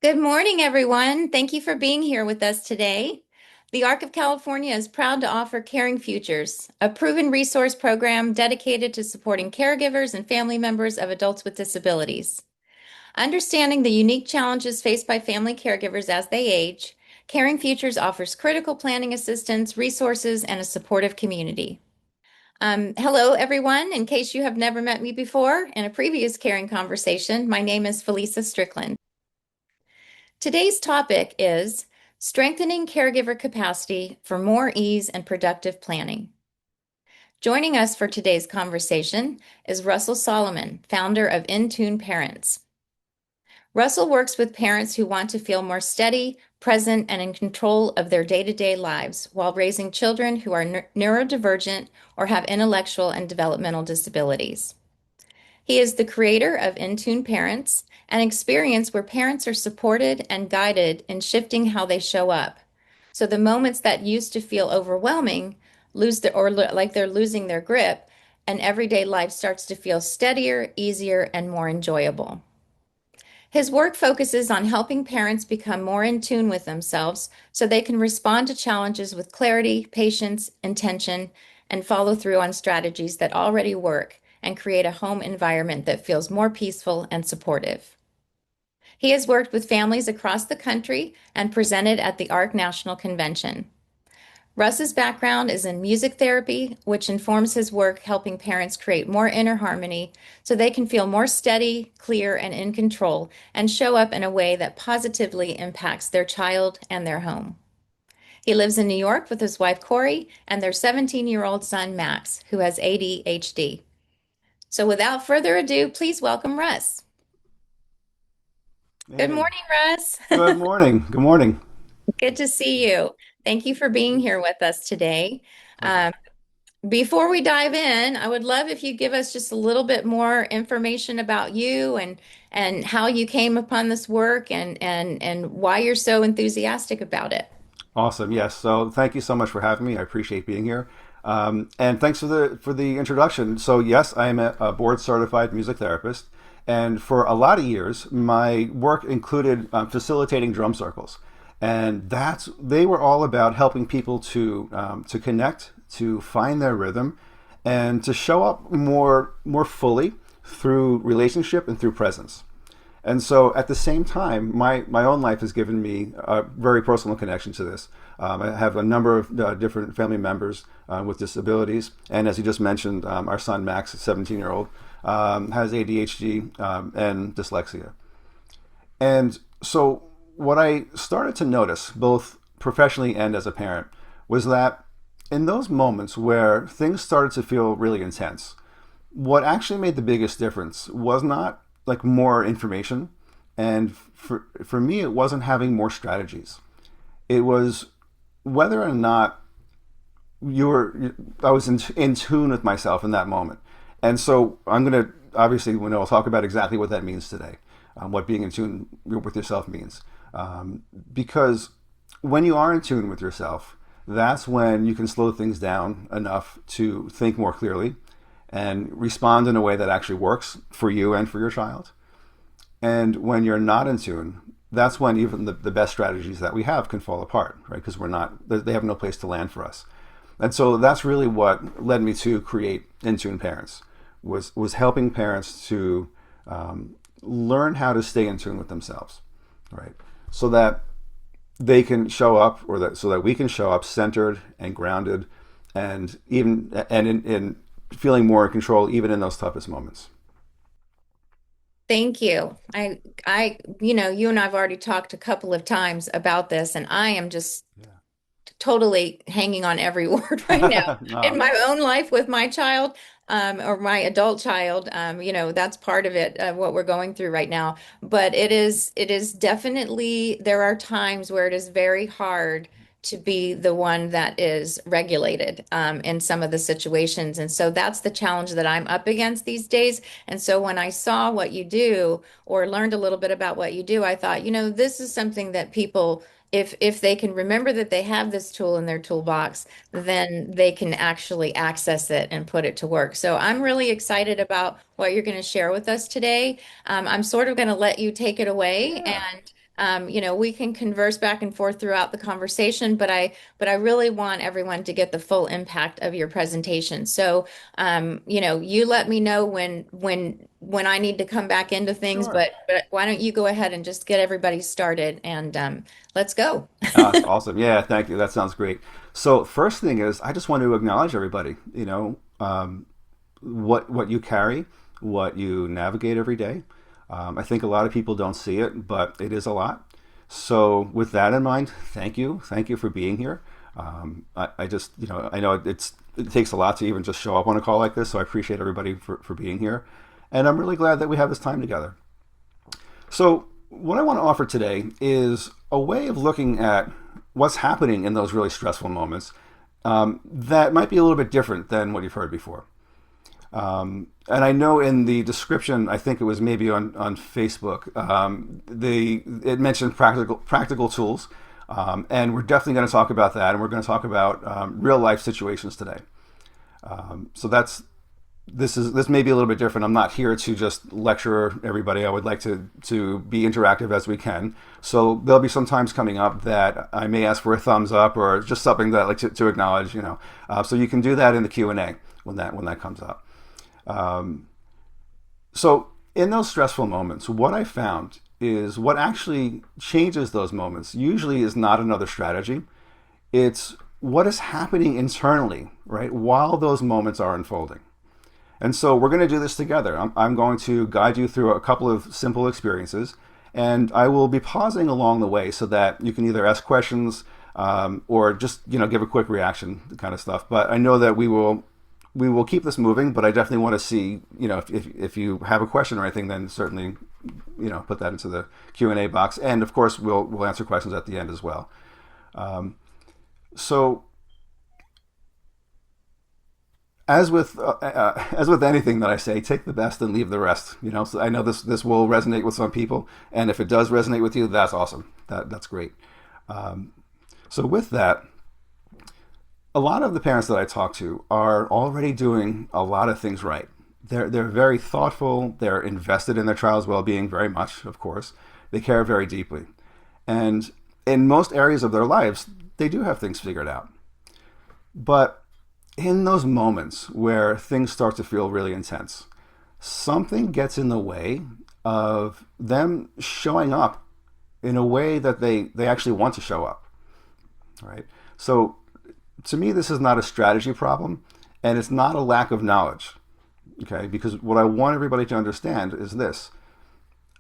Good morning, everyone. Thank you for being here with us today. The ARC of California is proud to offer Caring Futures, a proven resource program dedicated to supporting caregivers and family members of adults with disabilities. Understanding the unique challenges faced by family caregivers as they age, Caring Futures offers critical planning assistance, resources, and a supportive community. Hello, everyone. In case you have never met me before, in a previous caring conversation, my name is Felisa Strickland. Today's topic is strengthening caregiver capacity for more ease and productive planning. Joining us for today's conversation is Russell Solomon, founder of InTune Parents. Russell works with parents who want to feel more steady, present, and in control of their day-to-day lives while raising children who are neurodivergent or have intellectual and developmental disabilities. He is the creator of InTune Parents, an experience where parents are supported and guided in shifting how they show up. So the moments that used to feel overwhelming like they're losing their grip, and everyday life starts to feel steadier, easier, and more enjoyable. His work focuses on helping parents become more in tune with themselves so they can respond to challenges with clarity, patience, intention, and follow through on strategies that already work and create a home environment that feels more peaceful and supportive. He has worked with families across the country and presented at the ARC National Convention. Russ's background is in music therapy, which informs his work helping parents create more inner harmony so they can feel more steady, clear, and in control and show up in a way that positively impacts their child and their home. He lives in New York with his wife Corey and their 17-year-old son Max, who has ADHD. So without further ado, please welcome Russ. Good Hey, morning, Russ. good morning. Good morning. Good to see you. Thank you for being here with us today. Pleasure. Um, Before we dive in, I would love if you give us just a little bit more information about you and how you came upon this work and why you're so enthusiastic about it. Awesome. Yes. So thank you so much for having me. I appreciate being here. And thanks for the introduction. So yes, I am a board certified music therapist, and for a lot of years, my work included facilitating drum circles, and they were all about helping people to connect, to find their rhythm, and to show up more fully through relationship and through presence. And so at the same time, my own life has given me a very personal connection to this. I have a number of different family members with disabilities. And as you just mentioned, our son Max, a 17-year-old, has ADHD and dyslexia. And so what I started to notice, both professionally and as a parent, was that in those moments where things started to feel really intense, what actually made the biggest difference was not like more information. And for me, it wasn't having more strategies. It was whether or not I was in tune with myself in that moment. And so I'm going to, obviously, I'll talk about exactly what that means today, what being in tune with yourself means. Because when you are in tune with yourself, that's when you can slow things down enough to think more clearly and respond in a way that actually works for you and for your child. And when you're not in tune, that's when even the best strategies that we have can fall apart, right? Because they have no place to land for us. And so that's really what led me to create InTune Parents, was helping parents to learn how to stay in tune with themselves, right? So that they can show up, so that we can show up centered and grounded, and in feeling more in control even in those toughest moments. Thank you. You and I've already talked a couple of times about this, and I am just totally hanging on every word right now in No. my own life with my child, or my adult child. That's part of it, what we're going through right now. But it is definitely, there are times where it is very hard to be the one that is regulated, in some of the situations. And so that's the challenge that I'm up against these days. And so when I saw what you do or learned a little bit about what you do, I thought, this is something that people, if they can remember that they have this tool in their toolbox, then they can actually access it and put it to work. So I'm really excited about what you're going to share with us today. I'm sort of going to let you take it away Yeah. and We can converse back and forth throughout the conversation, but I really want everyone to get the full impact of your presentation. So, you let me know when I need to come back into things, Sure. but why don't you go ahead and just get everybody started and let's go. That's awesome. Yeah, thank you. That sounds great. So first thing is, I just want to acknowledge everybody. What you carry, what you navigate every day. I think a lot of people don't see it, but it is a lot. So with that in mind, thank you for being here. I just, I know it takes a lot to even just show up on a call like this, so I appreciate everybody for being here, and I'm really glad that we have this time together. So what I want to offer today is a way of looking at what's happening in those really stressful moments that might be a little bit different than what you've heard before. And I know in the description, I think it was maybe on Facebook, it mentioned practical tools, and we're definitely going to talk about that, and we're going to talk about real life situations today. So this may be a little bit different. I'm not here to just lecture everybody. I would like to be interactive as we can. So there'll be some times coming up that I may ask for a thumbs up or just something that I like to acknowledge. So you can do that in the Q&A when that comes up. So in those stressful moments, what I found is what actually changes those moments usually is not another strategy. It's what is happening internally, right, while those moments are unfolding. And so we're going to do this together. I'm going to guide you through a couple of simple experiences, and I will be pausing along the way so that you can either ask questions or just give a quick reaction kind of stuff. But I know that we will keep this moving, but I definitely want to see, if you have a question or anything, then certainly, put that into the Q&A box. And of course, we'll answer questions at the end as well. So as with anything that I say, take the best and leave the rest. So I know this will resonate with some people, and if it does resonate with you, that's awesome. That's great. So with that, a lot of the parents that I talk to are already doing a lot of things right. They're very thoughtful. They're invested in their child's well-being very much, of course. They care very deeply. And in most areas of their lives, they do have things figured out. But in those moments where things start to feel really intense, something gets in the way of them showing up in a way that they actually want to show up, right? So to me, this is not a strategy problem, and it's not a lack of knowledge, okay? Because what I want everybody to understand is this.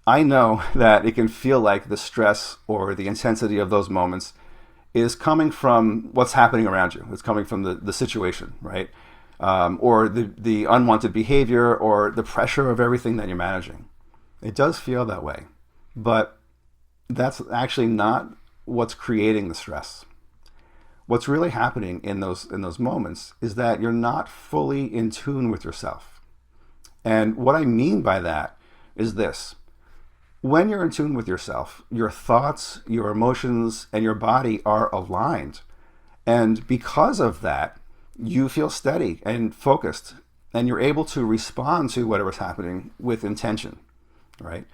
I know that it can feel like the stress or the intensity of those moments is coming from what's happening around you. It's coming from the situation, right? Or the unwanted behavior or the pressure of everything that you're managing. It does feel that way, but that's actually not what's creating the stress. What's really happening in those moments is that you're not fully in tune with yourself. And what I mean by that is this. When you're in tune with yourself, your thoughts, your emotions, and your body are aligned. And because of that, you feel steady and focused, and you're able to respond to whatever's happening with intention, right?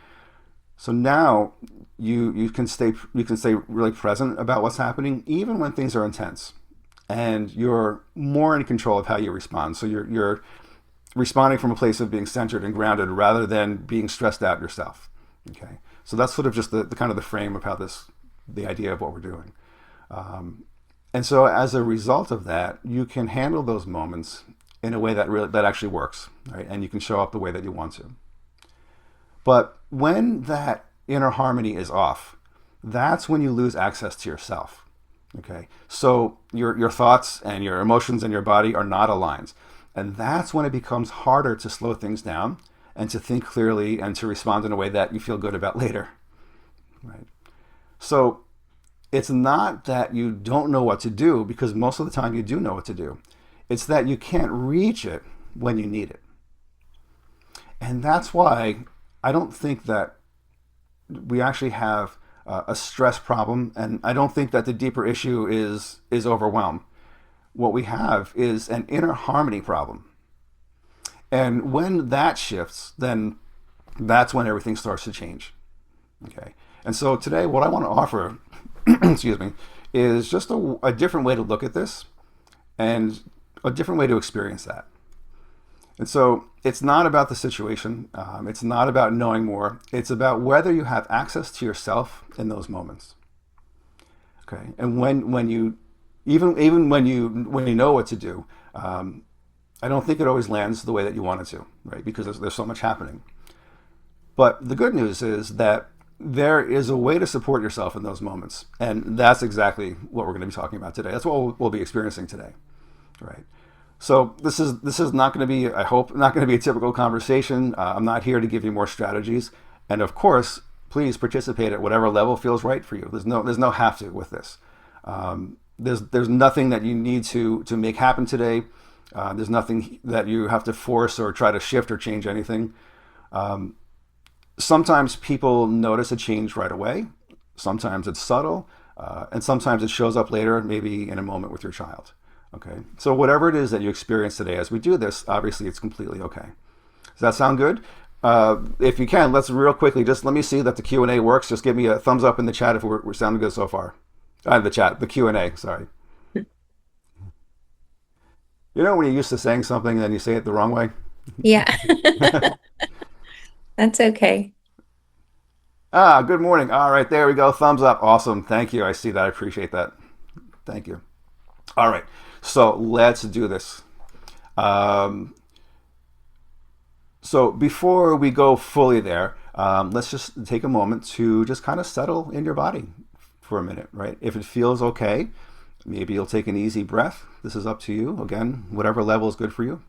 So now you can stay really present about what's happening, even when things are intense, and you're more in control of how you respond. So you're responding from a place of being centered and grounded rather than being stressed out yourself. Okay, so that's sort of just the kind of the frame of how the idea of what we're doing. And so as a result of that, you can handle those moments in a way that actually works, right? And you can show up the way that you want to. But when that inner harmony is off, that's when you lose access to yourself. Okay, so your thoughts and your emotions and your body are not aligned, and that's when it becomes harder to slow things down and to think clearly and to respond in a way that you feel good about later, right? So it's not that you don't know what to do, because most of the time you do know what to do. It's that you can't reach it when you need it. And that's why I don't think that we actually have a stress problem, and I don't think that the deeper issue is overwhelm. What we have is an inner harmony problem. And when that shifts, then that's when everything starts to change. Okay. And so today, what I want to offer, excuse me, is just a different way to look at this and a different way to experience that. And so it's not about the situation. It's not about knowing more. It's about whether you have access to yourself in those moments. Okay. And when you, even when you know what to do, I don't think it always lands the way that you want it to, right? Because there's so much happening. But the good news is that there is a way to support yourself in those moments. And that's exactly what we're going to be talking about today. That's what we'll be experiencing today, right? So this is not going to be, I hope, not going to be a typical conversation. I'm not here to give you more strategies. And of course, please participate at whatever level feels right for you. There's no have to with this. There's nothing that you need to make happen today. There's nothing that you have to force or try to shift or change anything. Sometimes people notice a change right away. Sometimes it's subtle. And sometimes it shows up later, maybe in a moment with your child. Okay. So whatever it is that you experience today as we do this, obviously it's completely okay. Does that sound good? If you can, let's real quickly, just let me see that the Q&A works. Just give me a thumbs up in the chat if we're sounding good so far. The Q&A, sorry. You know when you're used to saying something and then you say it the wrong way? Yeah, that's okay. Good morning. All right, there we go. Thumbs up. Awesome. Thank you. I see that. I appreciate that. Thank you. All right. So let's do this. So before we go fully there, let's just take a moment to just kind of settle in your body for a minute, right? If it feels okay, maybe you'll take an easy breath. This is up to you. Again, whatever level is good for you.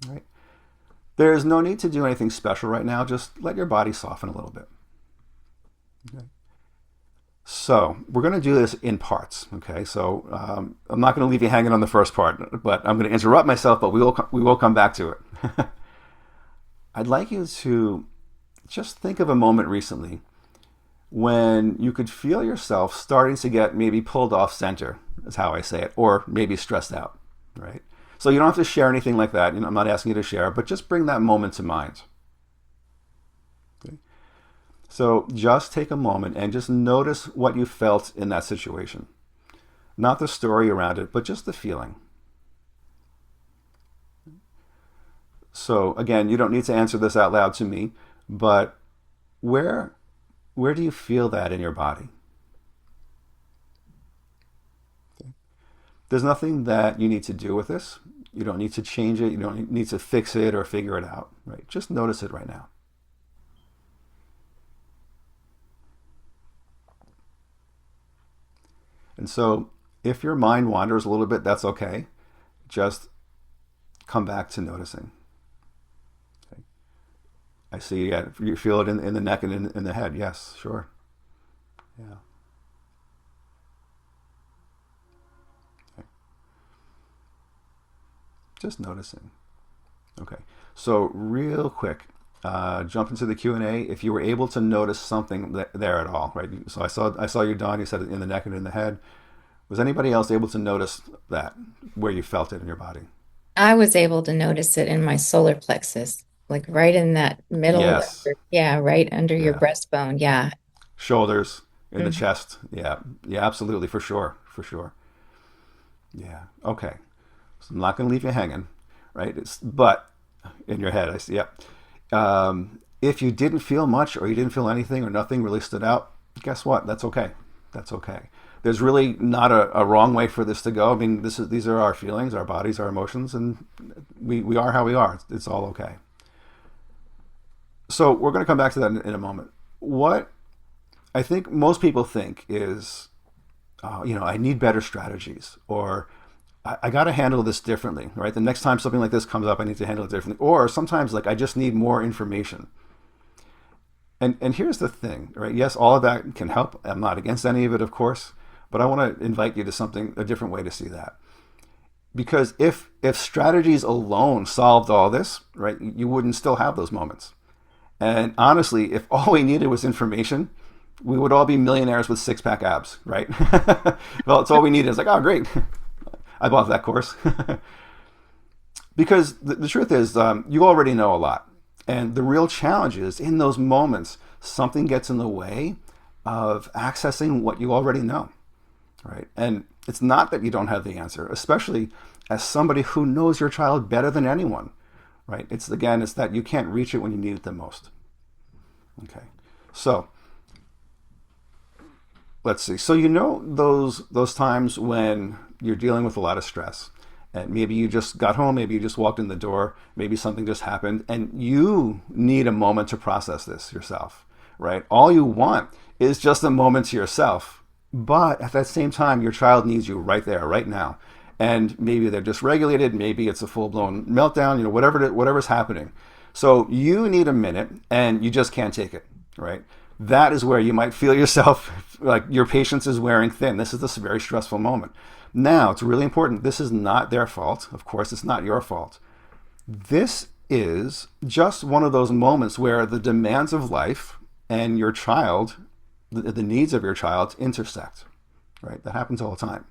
All right. There's no need to do anything special right now. Just let your body soften a little bit. Okay. So we're going to do this in parts. Okay. So I'm not going to leave you hanging on the first part, but I'm going to interrupt myself, but we will come back to it. I'd like you to just think of a moment recently when you could feel yourself starting to get maybe pulled off center, is how I say it, or maybe stressed out, right? So you don't have to share anything like that. I'm not asking you to share, but just bring that moment to mind. Okay? So just take a moment and just notice what you felt in that situation. Not the story around it, but just the feeling. So again, you don't need to answer this out loud to me, but where do you feel that in your body? Okay. There's nothing that you need to do with this. You don't need to change it. You don't need to fix it or figure it out, right? Just notice it right now. And so if your mind wanders a little bit, that's okay. Just come back to noticing. I see, yeah, you feel it in the neck and in the head. Yes, sure. Yeah. Okay. Just noticing. Okay. So real quick, jump into the Q&A. If you were able to notice something there at all, right? So I saw you, Don. You said it in the neck and in the head. Was anybody else able to notice that, where you felt it in your body? I was able to notice it in my solar plexus, like right in that middle, Yes. yeah, right under your Yeah. breastbone. Yeah. Shoulders, in the Mhm. chest. Yeah. Yeah, absolutely. For sure. For sure. Yeah. Okay. So I'm not going to leave you hanging, right? But in your head, I see. Yep. If you didn't feel much or you didn't feel anything or nothing really stood out, guess what? That's okay. That's okay. There's really not a wrong way for this to go. I mean, these are our feelings, our bodies, our emotions, and we are how we are. It's all okay. So we're going to come back to that in a moment. What I think most people think is, I need better strategies, or I got to handle this differently, right? The next time something like this comes up, I need to handle it differently. Or sometimes, like, I just need more information. And here's the thing, right? Yes, all of that can help. I'm not against any of it, of course, but I want to invite you to a different way to see that. Because if strategies alone solved all this, right, you wouldn't still have those moments. And honestly, if all we needed was information, we would all be millionaires with six-pack abs, right? Well, it's all we needed. It's like, oh, great. I bought that course. Because the truth is, you already know a lot. And the real challenge is in those moments, something gets in the way of accessing what you already know, right? And it's not that you don't have the answer, especially as somebody who knows your child better than anyone, right? It's again, it's that you can't reach it when you need it the most. Okay, so let's see. So you know those times when you're dealing with a lot of stress, and maybe you just got home, maybe you just walked in the door, maybe something just happened, and you need a moment to process this yourself, right? All you want is just a moment to yourself, but at that same time, your child needs you right there, right now. And maybe they're dysregulated, maybe it's a full-blown meltdown, whatever's happening. So you need a minute, and you just can't take it, right? That is where you might feel yourself like your patience is wearing thin. This is this very stressful moment. Now, it's really important. This is not their fault. Of course, it's not your fault. This is just one of those moments where the demands of life and your child, the needs of your child intersect, right? That happens all the time.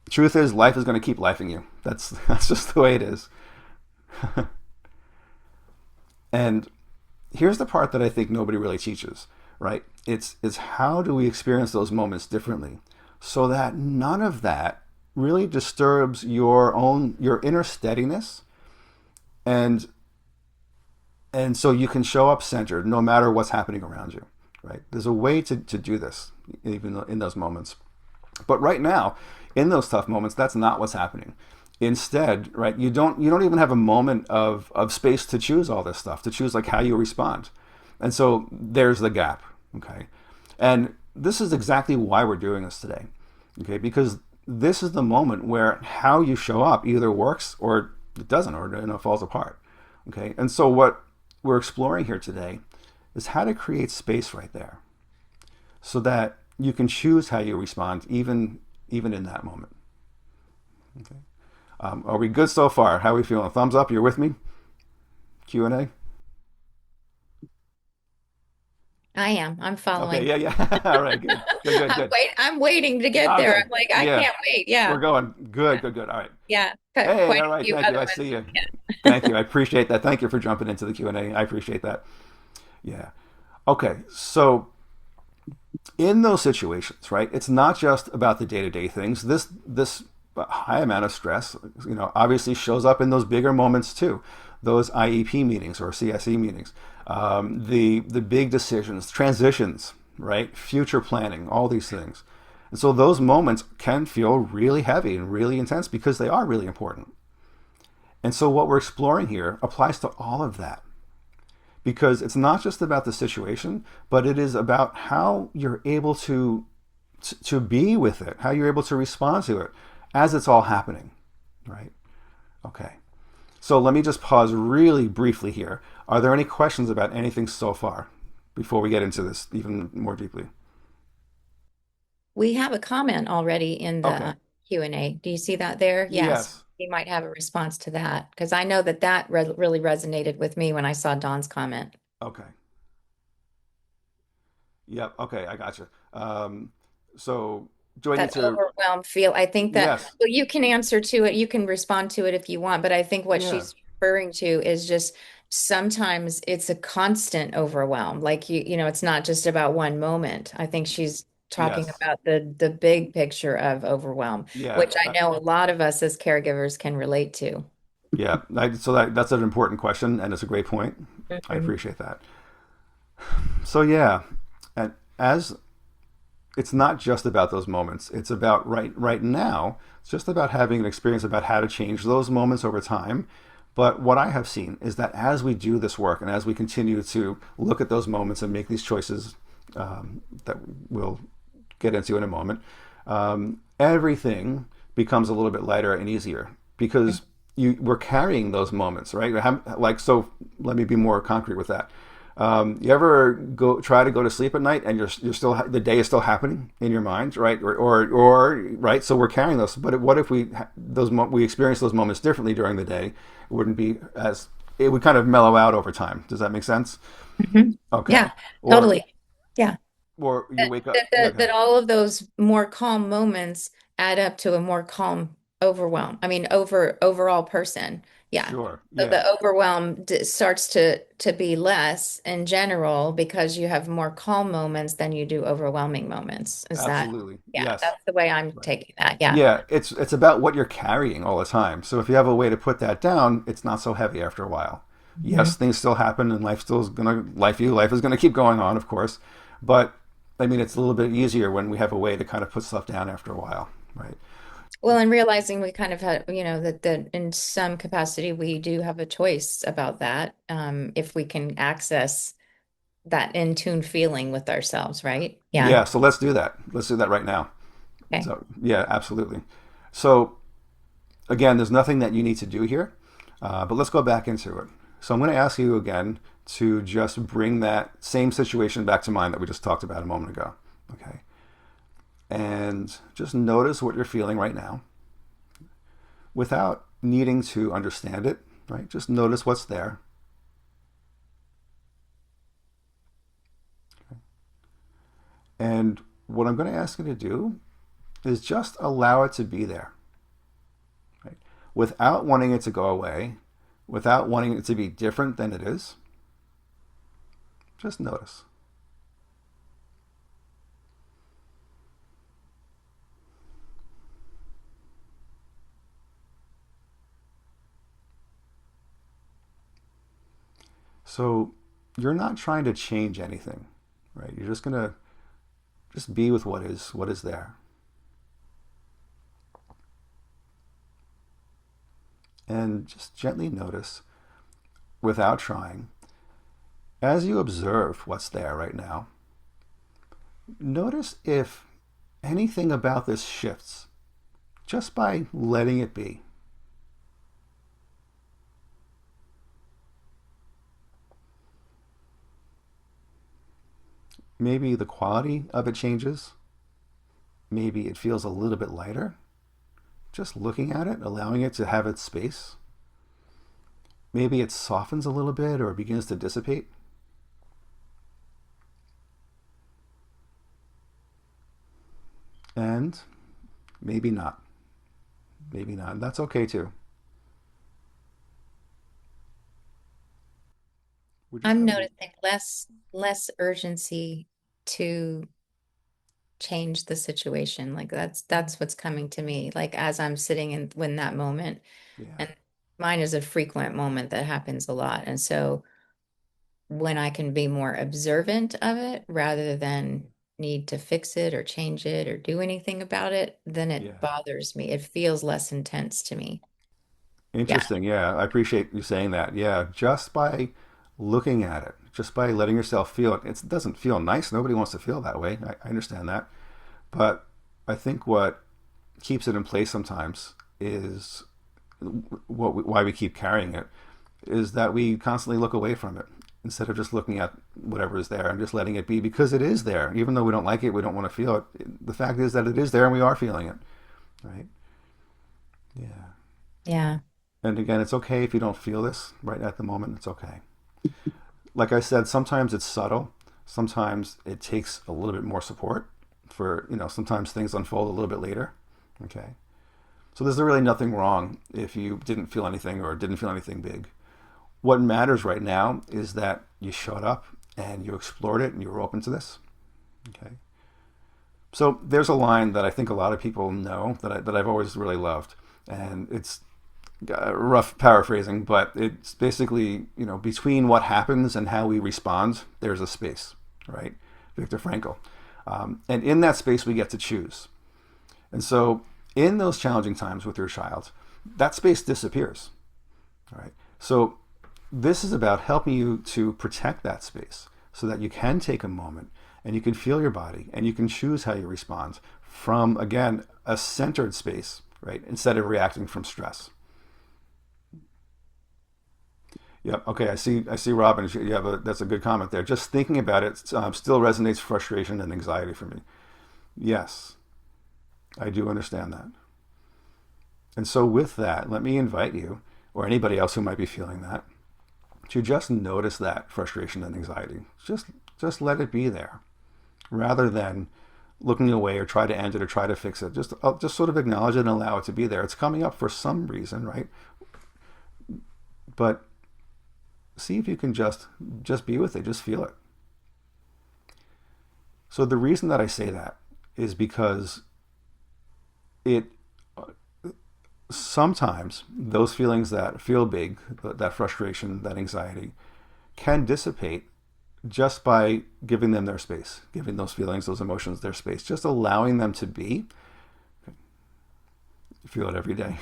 The truth is, life is going to keep lifing you. That's just the way it is. And here's the part that I think nobody really teaches, right? It's how do we experience those moments differently so that none of that really disturbs your inner steadiness, and so you can show up centered no matter what's happening around you, right? There's a way to do this even in those moments. But right now, in those tough moments, that's not what's happening. Instead, right, you don't even have a moment of space to choose all this stuff, to choose like how you respond. And so there's the gap. Okay. And this is exactly why we're doing this today. Okay, because this is the moment where how you show up either works or it doesn't, or falls apart. Okay. And so what we're exploring here today is how to create space right there so that you can choose how you respond even in that moment. Okay. Are we good so far? How are we feeling? Thumbs up. You're with me? Q&A? I am. I'm Okay. following. Yeah. Yeah. All right. Good. Good. Good. Good. I'm waiting to get there. Okay. I'm like, I Yeah. can't wait. We're Yeah. going. Good. Yeah. Good. Good. All right. Yeah. Hey. Quite All a right. few Thank you. other I see you. Thank you. I appreciate that. Thank you for jumping into the Q&A. I appreciate that. Yeah. Okay. So in those situations, right? It's not just about the day-to-day things. This high amount of stress, obviously shows up in those bigger moments too. Those IEP meetings or CSE meetings, the big decisions, transitions, right? Future planning, all these things. And so those moments can feel really heavy and really intense because they are really important. And so what we're exploring here applies to all of that because it's not just about the situation, but it is about how you're able to be with it, how you're able to respond to it as it's all happening, right? Okay. So let me just pause really briefly here. Are there any questions about anything so far before we get into this even more deeply? We have a comment already in Okay. the Q&A. Do you see that there? Yes. Yes. We might have a response to that because I know that really resonated with me when I saw Dawn's comment. Okay. Yep. Okay. I got you. So do I need That to? overwhelmed feel. I think that, Yes. well, you can answer to it, you can respond to it if you want, but I think what Yeah. she's referring to is just sometimes it's a constant overwhelm. Like it's not just about one moment. I think she's talking Yes. about the big picture of overwhelm, Yeah. which I know a lot of us as caregivers can relate to. Yeah. So that's an important question, and it's a great point. I Mhm. appreciate that. So yeah, and as it's not just about those moments. It's about right now. It's just about having an experience about how to change those moments over time. But what I have seen is that as we do this work and as we continue to look at those moments and make these choices that we'll get into in a moment, everything becomes a little bit lighter and easier because we're carrying those moments, right? Like, so let me be more concrete with that. You ever try to go to sleep at night and you're still the day is still happening in your mind, right? Or right. So we're carrying those. But what if we experience those moments differently during the day? It wouldn't be as it would kind of mellow out over time. Does that make sense? Mhm. Okay. Yeah, Or totally. Yeah. you that wake up. that Yeah. that Okay. that all of those more calm moments add up to a more calm overwhelm. I mean, overall person. Yeah. Sure. So Yeah. the overwhelm starts to be less in general because you have more calm moments than you do overwhelming moments. Is that? Absolutely. Yeah, Yes. that's the way I'm Right. taking that. Yeah. Yeah, it's about what you're carrying all the time. So if you have a way to put that down, it's not so heavy after a while. Mhm. Yes, things still happen and life still is gonna life you. Life is gonna keep going on, of course. But I mean it's a little bit easier when we have a way to kind of put stuff down after a while. Right. Well, and realizing we kind of had, that in some capacity we do have a choice about that, if we can access that in tune feeling with ourselves, right? Yeah. Yeah, so let's do that. Let's do that right now. Okay. So yeah, absolutely. So again, there's nothing that you need to do here, but let's go back into it. So I'm going to ask you again to just bring that same situation back to mind that we just talked about a moment ago. Okay. And just notice what you're feeling right now without needing to understand it, right? Just notice what's there. And what I'm going to ask you to do is just allow it to be there, right? Without wanting it to go away, without wanting it to be different than it is. Just notice. So you're not trying to change anything, right? You're just going to just be with what is there. And just gently notice without trying. As you observe what's there right now, notice if anything about this shifts just by letting it be. Maybe the quality of it changes. Maybe it feels a little bit lighter. Just looking at it, allowing it to have its space. Maybe it softens a little bit or begins to dissipate. And maybe not. Maybe not. That's okay too. We're just I'm going to be, noticing less urgency to change the situation. Like that's what's coming to me. Like as I'm sitting in that moment, yeah, and mine is a frequent moment that happens a lot. And so when I can be more observant of it rather than need to fix it or change it or do anything about it, then it yeah. bothers me. It feels less intense to me. Yeah. Interesting. Yeah, I appreciate you saying that. Yeah, just by looking at it, just by letting yourself feel it, it doesn't feel nice. Nobody wants to feel that way. I understand that. But I think what keeps it in place sometimes is why we keep carrying it is that we constantly look away from it instead of just looking at whatever is there and just letting it be because it is there. Even though we don't like it, we don't want to feel it. The fact is that it is there and we are feeling it, right? Yeah. Yeah. And again, it's okay if you don't feel this right at the moment. It's okay. Like I said, sometimes it's subtle. Sometimes it takes a little bit more support for, sometimes things unfold a little bit later. Okay. So there's really nothing wrong if you didn't feel anything or didn't feel anything big. What matters right now is that you showed up and you explored it and you were open to this. Okay. So there's a line that I think a lot of people know that I've always really loved. And it's rough paraphrasing, but it's basically, between what happens and how we respond, there's a space, right? Viktor Frankl. And in that space, we get to choose. And so in those challenging times with your child, that space disappears, right? So this is about helping you to protect that space so that you can take a moment and you can feel your body and you can choose how you respond from, again, a centered space, right? Instead of reacting from stress. Yep. Okay. I see, Robin. You have that's a good comment there. Just thinking about it still resonates frustration and anxiety for me. Yes, I do understand that. And so, with that, let me invite you, or anybody else who might be feeling that, to just notice that frustration and anxiety. Just let it be there, rather than looking away or try to end it or try to fix it. Just sort of acknowledge it and allow it to be there. It's coming up for some reason, right? But see if you can just be with it, just feel it. So the reason that I say that is because it sometimes those feelings that feel big, that frustration, that anxiety, can dissipate just by giving them their space, giving those feelings, those emotions their space, just allowing them to be. You feel it every day.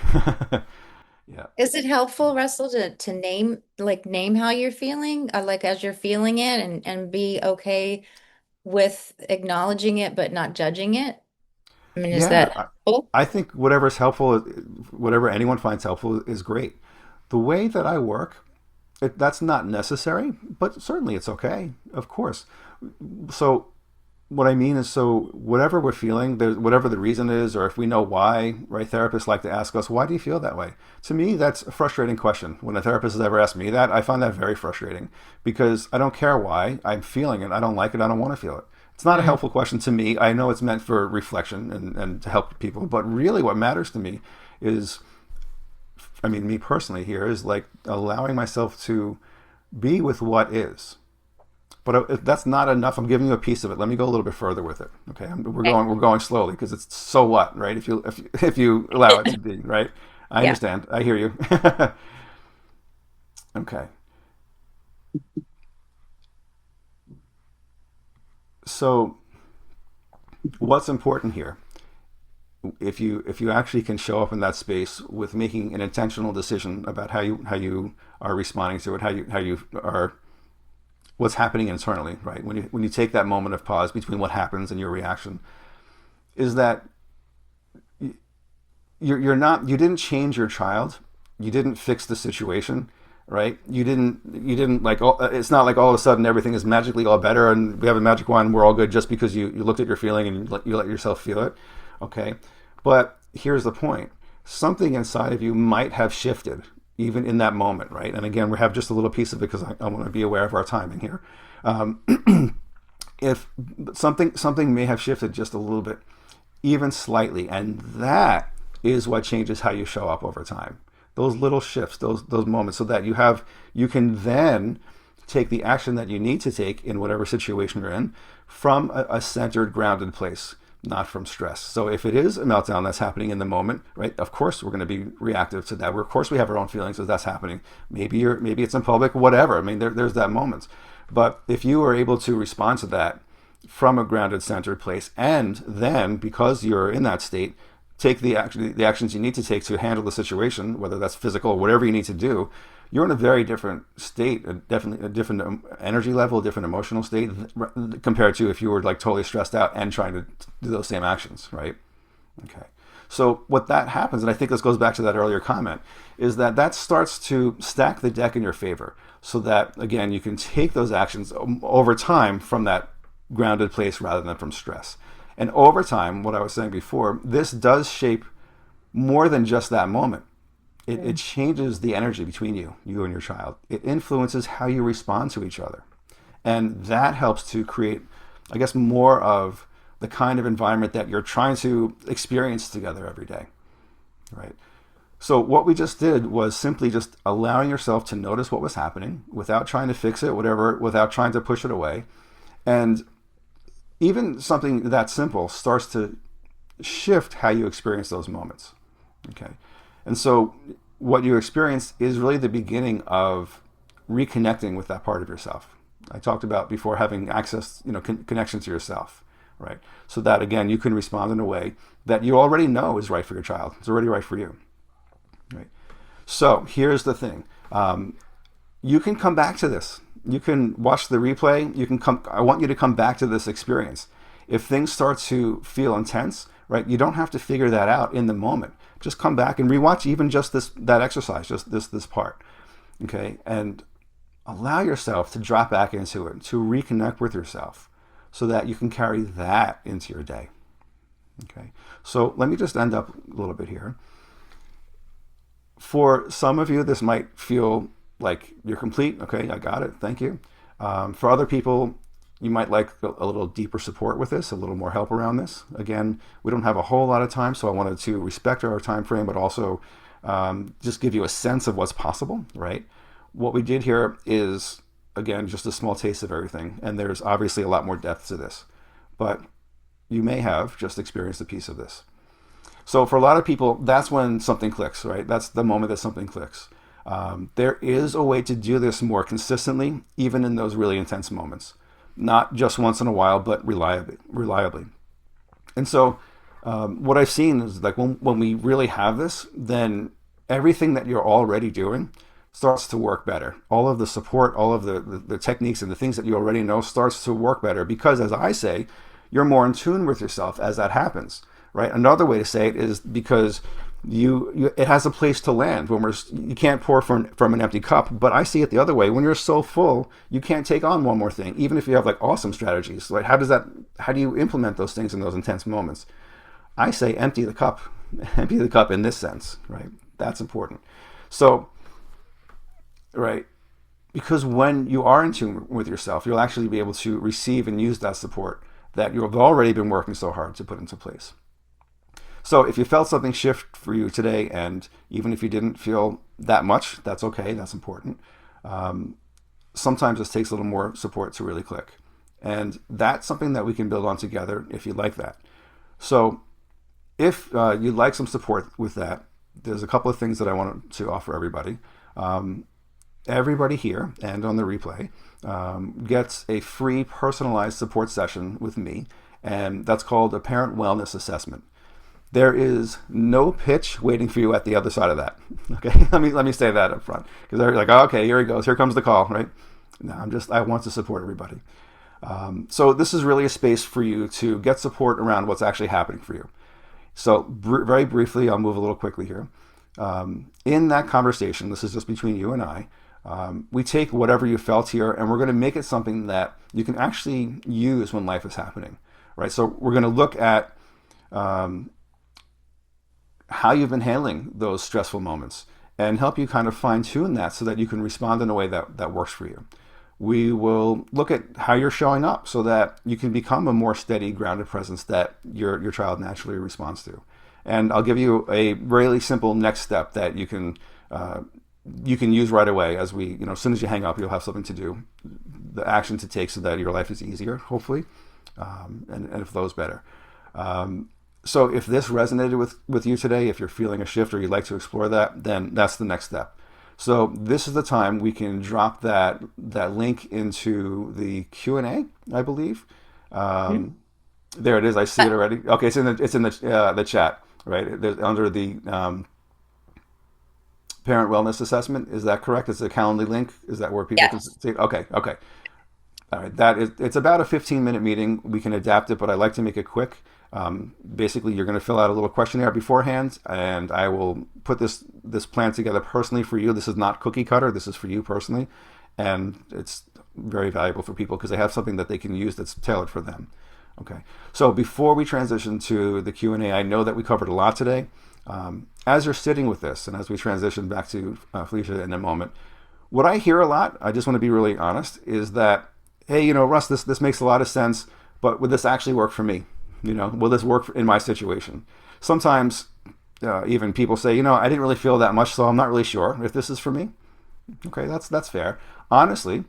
Yeah. Is it helpful, Russell, to name how you're feeling, like as you're feeling it, and be okay with acknowledging it but not judging it? I mean, is Yeah, that helpful? I think whatever's helpful, whatever anyone finds helpful is great. The way that I work, that's not necessary, but certainly it's okay, of course. So what I mean is, so whatever we're feeling, whatever the reason is, or if we know why, right? Therapists like to ask us, why do you feel that way? To me, that's a frustrating question. When a therapist has ever asked me that, I find that very frustrating because I don't care why I'm feeling it. I don't like it. I don't want to feel it. It's not a Mm. helpful question to me. I know it's meant for reflection and to help people, but really what matters to me is, I mean, me personally here is like allowing myself to be with what is. But if that's not enough, I'm giving you a piece of it. Let me go a little bit further with it. Okay, Okay. we're going slowly because it's so what, right? If you allow it to be, right? I Yeah. understand. I hear you. Okay, so what's important here? If you actually can show up in that space with making an intentional decision about how you are responding to it, how you are, what's happening internally, right? When you take that moment of pause between what happens and your reaction, is that you didn't change your child, you didn't fix the situation, right? You didn't like, it's not like all of a sudden everything is magically all better and we have a magic wand and we're all good just because you looked at your feeling and you let yourself feel it. Okay, but here's the point: something inside of you might have shifted even in that moment, right? And again, we have just a little piece of it because I want to be aware of our timing here. If something may have shifted just a little bit, even slightly, and that is what changes how you show up over time. Those little shifts, those moments, so that you can then take the action that you need to take in whatever situation you're in from a centered, grounded place, not from stress. So if it is a meltdown that's happening in the moment, right? Of course we're going to be reactive to that. Of course we have our own feelings as that's happening. Maybe it's in public, whatever. I mean, there's that moment. But if you are able to respond to that from a grounded, centered place, and then because you're in that state, take the actions you need to take to handle the situation, whether that's physical or whatever you need to do, you're in a very different state, definitely a different energy level, a different emotional state compared to if you were like totally stressed out and trying to do those same actions, right? Okay. So what that happens, and I think this goes back to that earlier comment, is that starts to stack the deck in your favor so that, again, you can take those actions over time from that grounded place rather than from stress. And over time, what I was saying before, this does shape more than just that moment. It changes the energy between you and your child. It influences how you respond to each other. And that helps to create, I guess, more of the kind of environment that you're trying to experience together every day, right? So what we just did was simply just allowing yourself to notice what was happening without trying to fix it, without trying to push it away. And even something that simple starts to shift how you experience those moments. Okay. And so what you experience is really the beginning of reconnecting with that part of yourself. I talked about before having access, connection to yourself, right? So that again, you can respond in a way that you already know is right for your child. It's already right for you, right? So here's the thing. You can come back to this. You can watch the replay. I want you to come back to this experience. If things start to feel intense, right, you don't have to figure that out in the moment. Just come back and rewatch even just that exercise, just this part, okay? And allow yourself to drop back into it, to reconnect with yourself so that you can carry that into your day, okay? So let me just end up a little bit here. For some of you, this might feel like you're complete. Okay, I got it. Thank you. For other people, you might like a little deeper support with this, a little more help around this. Again, we don't have a whole lot of time, so I wanted to respect our time frame, but also just give you a sense of what's possible, right? What we did here is, again, just a small taste of everything, and there's obviously a lot more depth to this, but you may have just experienced a piece of this. So for a lot of people, that's when something clicks, right? That's the moment that something clicks. There is a way to do this more consistently, even in those really intense moments. Not just once in a while, but reliably. And so what I've seen is like when we really have this, then everything that you're already doing starts to work better. All of the support, all of the techniques and the things that you already know starts to work better because, as I say, you're more in tune with yourself as that happens, right? Another way to say it is because it has a place to land when you can't pour from an empty cup. But I see it the other way. When you're so full, you can't take on one more thing, even if you have like awesome strategies. Like how do you implement those things in those intense moments? I say empty the cup in this sense, right? That's important. So, right, because when you are in tune with yourself, you'll actually be able to receive and use that support that you've already been working so hard to put into place. So if you felt something shift for you today, and even if you didn't feel that much, that's okay, that's important. Sometimes it takes a little more support to really click. And that's something that we can build on together if you like that. So if you'd like some support with that, there's a couple of things that I want to offer everybody. Everybody here and on the replay gets a free personalized support session with me, and that's called a parent wellness assessment. There is no pitch waiting for you at the other side of that. Okay, let me say that up front, because they're like, oh, okay, here he goes, here comes the call, right? No, I want to support everybody. So this is really a space for you to get support around what's actually happening for you. So very briefly, I'll move a little quickly here. In that conversation, this is just between you and I, we take whatever you felt here and we're going to make it something that you can actually use when life is happening, right? So we're going to look at how you've been handling those stressful moments and help you kind of fine tune that so that you can respond in a way that works for you. We will look at how you're showing up so that you can become a more steady, grounded presence that your child naturally responds to. And I'll give you a really simple next step that you can use right away. As as soon as you hang up, you'll have something to do, the action to take so that your life is easier, hopefully, and it flows better. So if this resonated with you today, if you're feeling a shift or you'd like to explore that, then that's the next step. So this is the time we can drop that link into the Q&A, I believe. There it is. I see it already. Okay, it's in the chat, right? There's under the parent wellness assessment. Is that correct? It's a Calendly link. Is that where people can see it? Okay. All right. It's about a 15-minute meeting. We can adapt it, but I like to make it quick. Basically, you're going to fill out a little questionnaire beforehand, and I will put this plan together personally for you. This is not cookie cutter. This is for you personally, and it's very valuable for people because they have something that they can use that's tailored for them. Okay. So before we transition to the Q&A, I know that we covered a lot today. As you're sitting with this, and as we transition back to Felisa in a moment, what I hear a lot, I just want to be really honest, is that, hey, Russ, this makes a lot of sense, but would this actually work for me? Will this work in my situation? Sometimes even people say, I didn't really feel that much, so I'm not really sure if this is for me. Okay, that's fair. Honestly,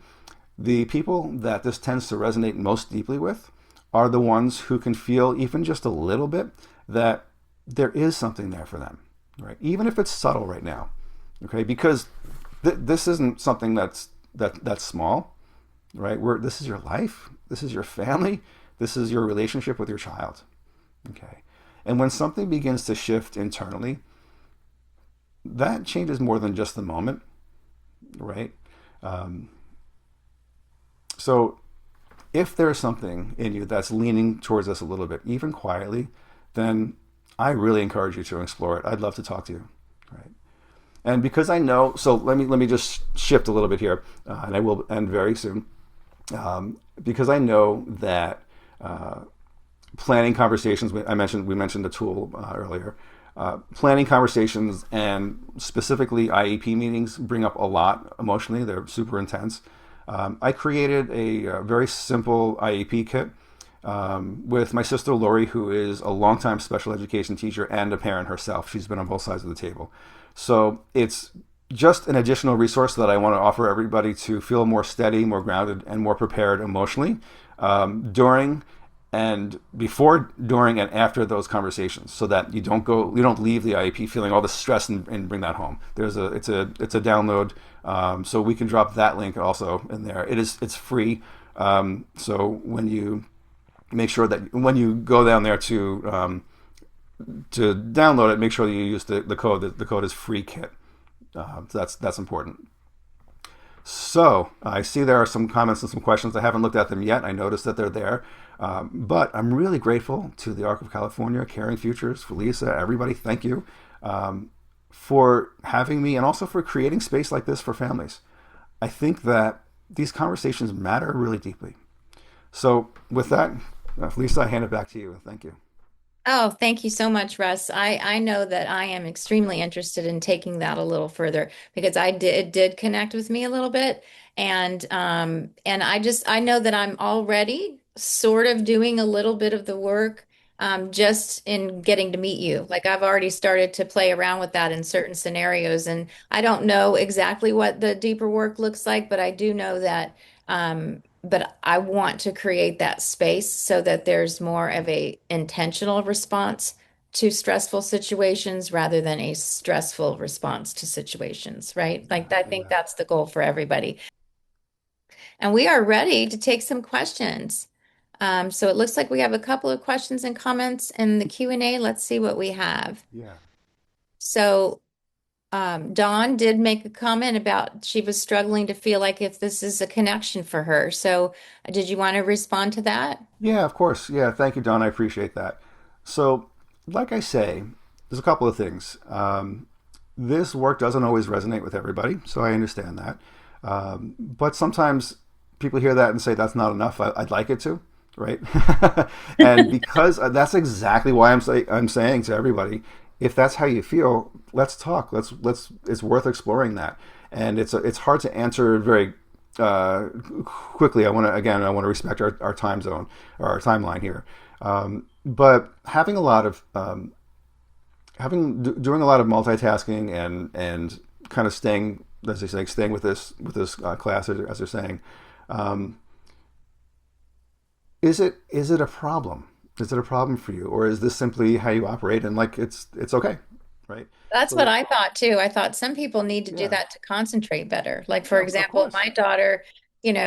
the people that this tends to resonate most deeply with are the ones who can feel even just a little bit that there is something there for them, right? Even if it's subtle right now, okay? Because this isn't something that's small, right? This is your life, this is your family, this is your relationship with your child, okay? And when something begins to shift internally, that changes more than just the moment, right? So if there's something in you that's leaning towards us a little bit, even quietly, then I really encourage you to explore it. I'd love to talk to you, right? And because I know, so let me just shift a little bit here, and I will end very soon, because I know that planning conversations. We mentioned the tool earlier. Planning conversations and specifically IEP meetings bring up a lot emotionally. They're super intense. I created a very simple IEP kit with my sister Lori, who is a longtime special education teacher and a parent herself. She's been on both sides of the table. So it's just an additional resource that I want to offer everybody to feel more steady, more grounded, and more prepared emotionally during and before, during, and after those conversations, so that you don't leave the IEP feeling all the stress and bring that home. It's a download, so we can drop that link also in there. It's free, so when you make sure that when you go down there to download it, make sure that you use the code. The code is free kit. That's important. So I see there are some comments and some questions. I haven't looked at them yet. I noticed that they're there. But I'm really grateful to the Arc of California, Caring Futures, Felisa, everybody. Thank you for having me and also for creating space like this for families. I think that these conversations matter really deeply. So with that, Felisa, I hand it back to you. Thank you. Oh, thank you so much, Russ. I know that I am extremely interested in taking that a little further because it did connect with me a little bit. And I know that I'm already sort of doing a little bit of the work just in getting to meet you. Like I've already started to play around with that in certain scenarios. And I don't know exactly what the deeper work looks like, but I do know that but I want to create that space so that there's more of a intentional response to stressful situations rather than a stressful response to situations, right? Like I think Yeah. that's the goal for everybody. And we are ready to take some questions. So it looks like we have a couple of questions and comments in the Q&A. Let's see what we have. Yeah. So Dawn did make a comment about she was struggling to feel like if this is a connection for her. So, did you want to respond to that? Yeah, of course. Yeah, thank you, Don. I appreciate that. So, like I say, there's a couple of things. This work doesn't always resonate with everybody, so I understand that. But sometimes people hear that and say that's not enough. I'd like it to, right? And because that's exactly why I'm saying to everybody, if that's how you feel, let's talk. Let's. It's worth exploring that, and it's hard to answer very quickly. I want to respect our time zone or our timeline here. But having a lot of doing a lot of multitasking and kind of staying, as they say, staying with this class, as they're saying, um, is it a problem? Is it a problem for you, or is this simply how you operate and like it's okay, right? That's what So I thought too. I thought some people need to do yeah, that to concentrate better. Like, for yeah, of example, course, my daughter,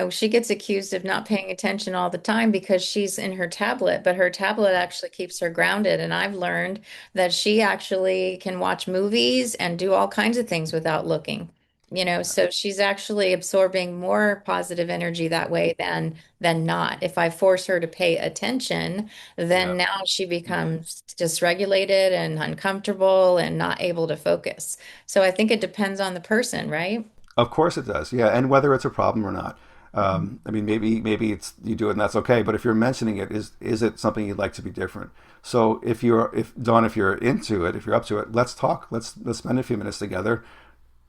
she gets accused of not paying attention all the time because she's in her tablet, but her tablet actually keeps her grounded. And I've learned that she actually can watch movies and do all kinds of things without looking. yeah, So she's actually absorbing more positive energy that way than not. If I force her to pay attention, yeah. then now she becomes dysregulated and uncomfortable and not able to focus. So I think it depends on the person, right? Of course it does. Yeah, and whether it's a problem or not. I mean, maybe it's you do it and that's okay. But if you're mentioning it, is it something you'd like to be different? So if Dawn, if you're into it, if you're up to it, let's talk. Let's spend a few minutes together.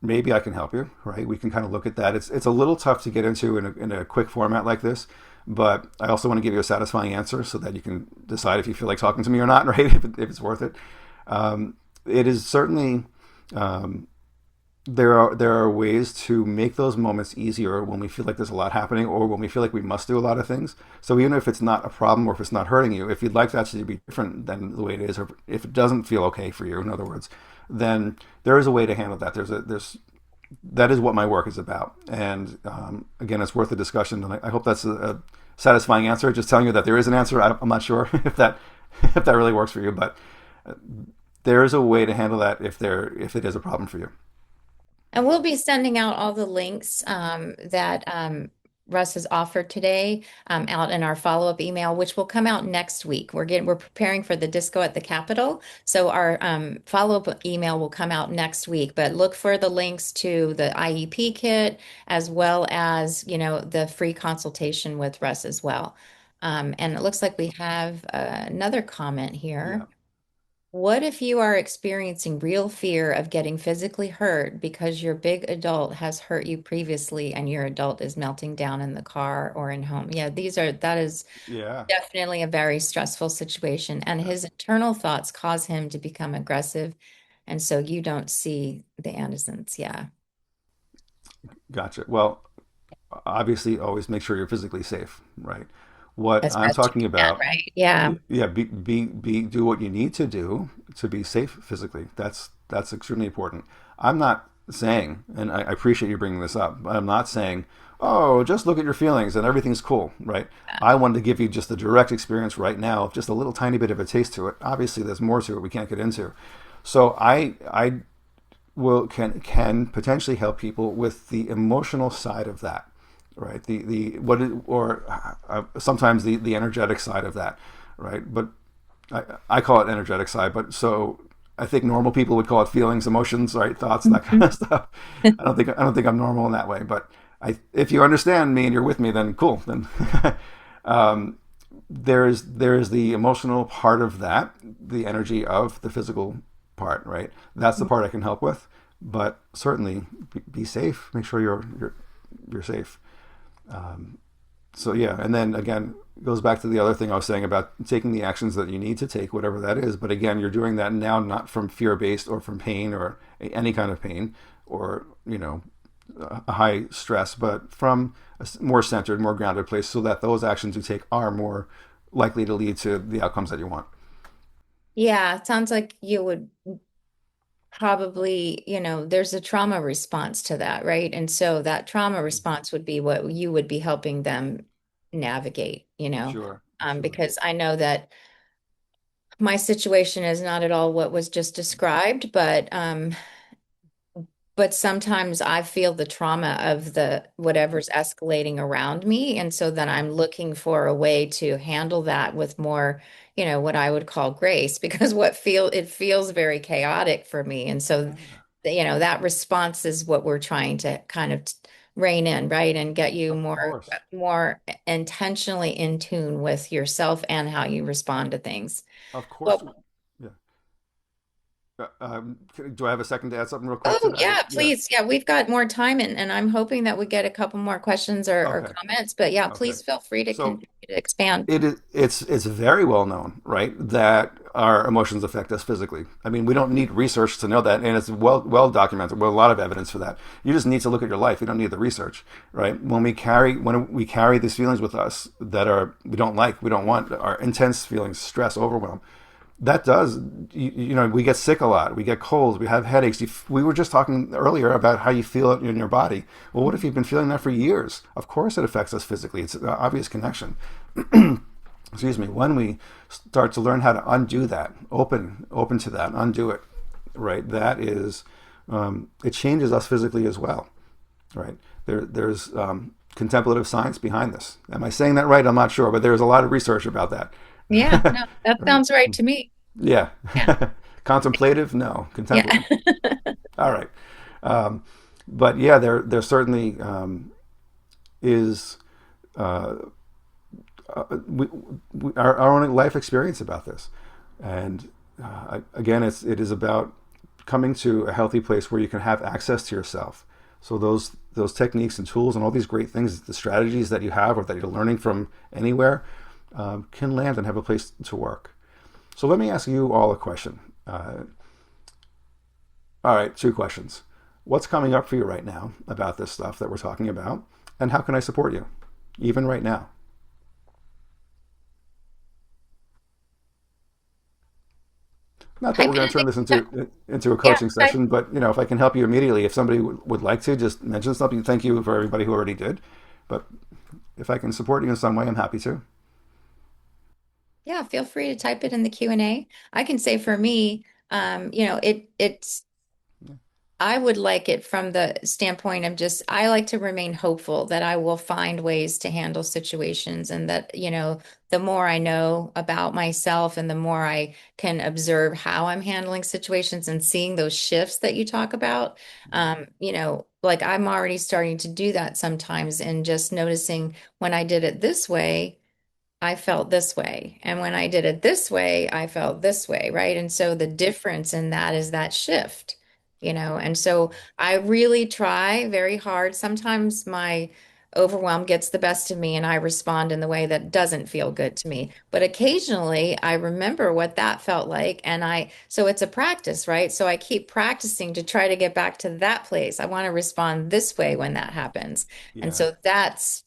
Maybe I can help you. Right? We can kind of look at that. It's a little tough to get into in a quick format like this. But I also want to give you a satisfying answer so that you can decide if you feel like talking to me or not, right? If it's worth it. It is certainly there are ways to make those moments easier when we feel like there's a lot happening or when we feel like we must do a lot of things. So even if it's not a problem or if it's not hurting you, if you'd like that to be different than the way it is, or if it doesn't feel okay for you, in other words, then there is a way to handle that. There's that is what my work is about. And again, it's worth a discussion. And I hope that's a satisfying answer. Just telling you that there is an answer. I'm not sure if that if that really works for you, but there is a way to handle that if it is a problem for you. And we'll be sending out all the links that Russ has offered today out in our follow-up email, which will come out next week. We're preparing for the disco at the Capitol, so our follow-up email will come out next week. But look for the links to the IEP kit as well as the free consultation with Russ as well. And it looks like we have another comment Yeah. here. What if you are experiencing real fear of getting physically hurt because your big adult has hurt you previously and your adult is melting down in the car or in home? Yeah, that is Yeah. definitely a very stressful situation. And Yeah. his internal thoughts cause him to become aggressive. And so you don't see the antecedents. Yeah. Gotcha. Well, obviously, always make sure you're physically safe, right? What As I'm best you talking can, about, right? Yeah. yeah, do what you need to do to be safe physically. That's extremely important. I'm not saying, and I appreciate you bringing this up, but I'm not saying, oh, just look at your feelings and everything's cool, right? I wanted to give you just the direct experience right now, just a little tiny bit of a taste to it. Obviously, there's more to it we can't get into. So I will can potentially help people with the emotional side of that, right? The what it, or sometimes the energetic side of that, right? But I call it energetic side, but so I think normal people would call it feelings, emotions, right? Thoughts, that kind of stuff. I don't think I'm normal in that way, but if you understand me and you're with me, then cool. Then um, there's the emotional part of that, the energy of the physical part, right? That's the part I can help with. But certainly, be safe. Make sure you're safe. So yeah, and then again, it goes back to the other thing I was saying about taking the actions that you need to take, whatever that is. But again, you're doing that now not from fear based or from pain or any kind of pain or a high stress, but from a more centered, more grounded place, so that those actions you take are more likely to lead to the outcomes that you want. Yeah, it sounds like you would probably, there's a trauma response to that, right? And so that trauma response would be what you would be helping them navigate, Sure, sure. because I know that my situation is not at all what was just described, but sometimes I feel the trauma of the whatever's escalating around me. And so then I'm looking for a way to handle that with more, what I would call grace, because it feels very chaotic for me. And so, Yeah, that response is what we're trying to kind of rein in, right? And get you of more, course, more intentionally in tune with yourself and how you respond to things. of course. Well, Yeah. Do I have a second to add something real quick to oh, that? yeah, Yeah. please. Yeah, we've got more time and I'm hoping that we get a couple more questions or Okay. comments. But yeah, Okay. please feel free to So continue to expand. it's very well known, right, that our emotions affect us physically. I mean, we don't need research to know that, and it's well documented. Well, a lot of evidence for that. You just need to look at your life. You don't need the research, right? When we carry these feelings with us that are we don't like, we don't want, our intense feelings, stress, overwhelm, that does we get sick a lot, we get colds, we have headaches. We were just talking earlier about how you feel it in your body. Well, what if you've been feeling that for years? Of course it affects us physically. It's an obvious connection. Excuse me. When we start to learn how to undo that, open to that, undo it, right, that is it changes us physically as well, right? There's contemplative science behind this. Am I saying that right? I'm not sure, but there's a lot of research about Yeah, that. no, that Right. sounds right to me. Yeah. Yeah. Contemplative? No. Yeah. Contemplative. All right. Um, but yeah, there certainly is uh, our own life experience about this. And again, it is about coming to a healthy place where you can have access to yourself. So those techniques and tools and all these great things, the strategies that you have or that you're learning from anywhere, can land and have a place to work. So let me ask you all a question. All right, two questions. What's coming up for you right now about this stuff that we're talking about? And how can I support you, even right now? Not that Type we're it going in to turn this the, into a yeah, coaching type, session, but if I can help you immediately, if somebody would like to just mention something, thank you for everybody who already did. But if I can support you in some way, I'm happy to. yeah, feel free to type it in the Q&A. I can say for me, it's I would like it from the standpoint of just, I like to remain hopeful that I will find ways to handle situations and that, the more I know about myself and the more I can observe how I'm handling situations and seeing those shifts that you talk about, like I'm already starting to do that sometimes and just noticing when I did it this way. I felt this way. And when I did it this way, I felt this way, right? And so the difference in that is that shift, And so I really try very hard. Sometimes my overwhelm gets the best of me and I respond in the way that doesn't feel good to me. But occasionally I remember what that felt like. So it's a practice, right? So I keep practicing to try to get back to that place. I want to respond this way when that happens. And Yeah. so that's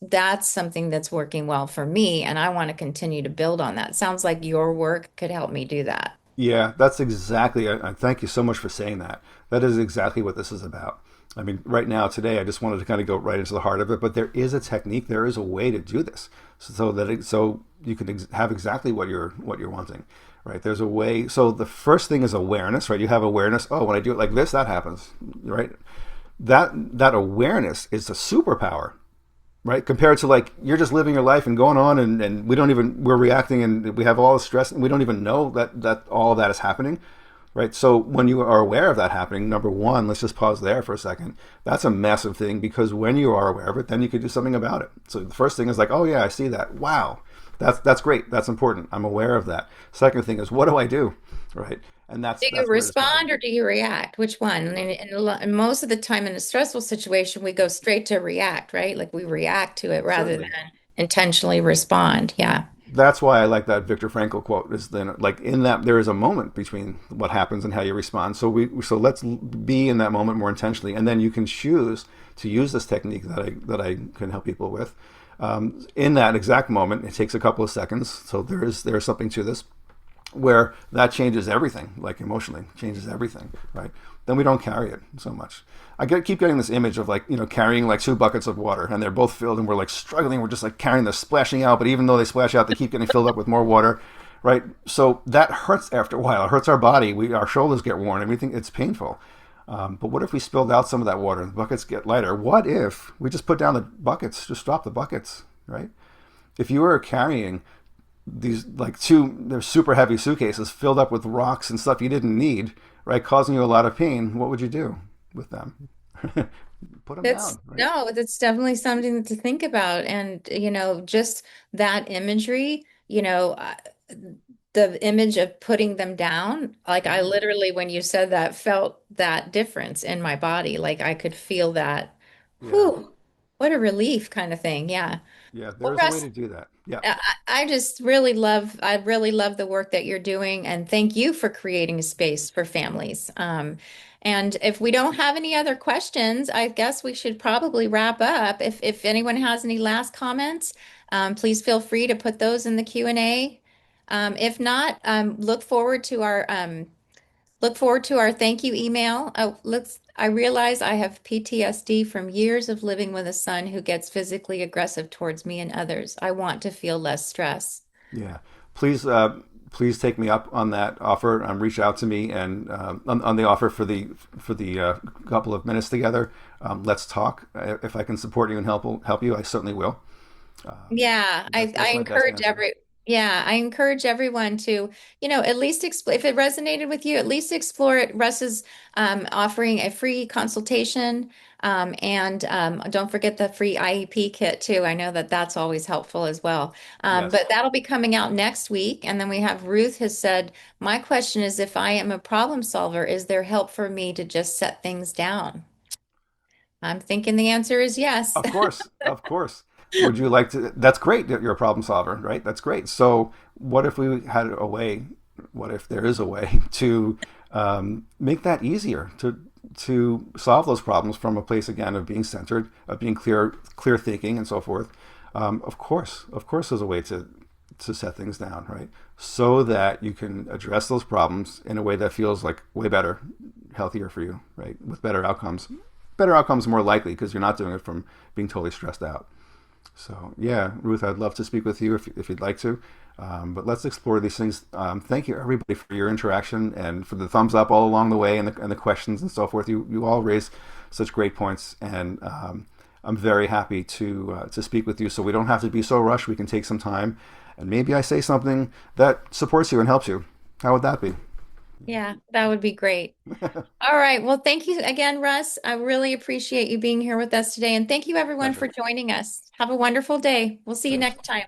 something that's working well for me, and I want to continue to build on that. Sounds like your work could help me do that. Yeah, that's exactly. I thank you so much for saying that. That is exactly what this is about. I mean, right now, today, I just wanted to kind of go right into the heart of it, but there is a technique, there is a way to do this, so you can have exactly what you're wanting, right? There's a way. So the first thing is awareness, right? You have awareness. Oh, when I do it like this, that happens, right? That awareness is a superpower, right? Compared to like you're just living your life and going on, and we're reacting and we have all the stress and we don't even know that all of that is happening, right? So when you are aware of that happening, number one, let's just pause there for a second. That's a massive thing, because when you are aware of it, then you could do something about it. So the first thing is like, oh yeah, I see that. Wow, that's great. That's important. I'm aware of that. Second thing is, what do I do, right? And that's Do you that's where it started. respond or do you react? Which one? And most of the time in a stressful situation, we go straight to react, right? Like we react to it rather than Certainly. intentionally respond. Yeah. That's why I like that Viktor Frankl quote. Is then like in that there is a moment between what happens and how you respond. So let's be in that moment more intentionally, and then you can choose to use this technique that I can help people with. In that exact moment, it takes a couple of seconds. So there is something to this where that changes everything, like emotionally changes everything, right? Then we don't carry it so much. Keep getting this image of like, carrying like two buckets of water and they're both filled and we're like struggling. We're just like carrying this, splashing out. But even though they splash out, they keep getting filled up with more water, right? So that hurts after a while. It hurts our body. Our shoulders get worn. Everything, it's painful. But what if we spilled out some of that water and the buckets get lighter? What if we just put down the buckets, just drop the buckets, right? If you were carrying these like they're super heavy suitcases filled up with rocks and stuff you didn't need, right, causing you a lot of pain, what would you do with them? Put them That's down, right? no, that's definitely something to think about. And, just that imagery, the image of putting them down, like I Mm-hmm. literally, when you said that, felt that difference in my body. Like I could feel that, Yeah, whew, what a relief kind of thing. Yeah. yeah, Well, there is a way Russ, to do that. Yeah, I really love the work that you're doing, and thank you for creating a space for families. And if we don't have any other questions, I guess we should probably wrap up. If anyone has any last comments, please feel free to put those in the Q&A. If not, look forward to our thank you email. I realize I have PTSD from years of living with a son who gets physically aggressive towards me and others. I want to feel less stress. yeah. Please take me up on that offer. Reach out to me and on the offer for the couple of minutes together. Let's talk. If I can support you and help you, I certainly will. Yeah, That's my best answer. I encourage everyone to, at least explore if it resonated with you, at least explore it. Russ is offering a free consultation, and don't forget the free IEP kit too. I know that that's always helpful as well. Yes. But that'll be coming out next week. And then we have Ruth has said, my question is, if I am a problem solver, is there help for me to just set things down? I'm thinking the answer is yes. Of course, of course. Would you like to? That's great that you're a problem solver, right? That's great. So, what if we had a way? What if there is a way to make that easier to solve those problems from a place again of being centered, of being clear thinking, and so forth? Of course, there's a way to set things down, right? So that you can address those problems in a way that feels like way better, healthier for you, right? With better outcomes. Better outcomes more likely because you're not doing it from being totally stressed out. So yeah, Ruth, I'd love to speak with you if you'd like to. But let's explore these things. Thank you everybody for your interaction and for the thumbs up all along the way and the questions and so forth. You all raise such great points, and I'm very happy to speak with you. So we don't have to be so rushed. We can take some time, and maybe I say something that supports you and helps you. How would that be? Yeah, that would be great. All right. Well, thank you again, Russ. I really appreciate you being here with us today. And thank you, everyone, Pleasure. for joining us. Have a wonderful day. We'll see you Thanks. next time.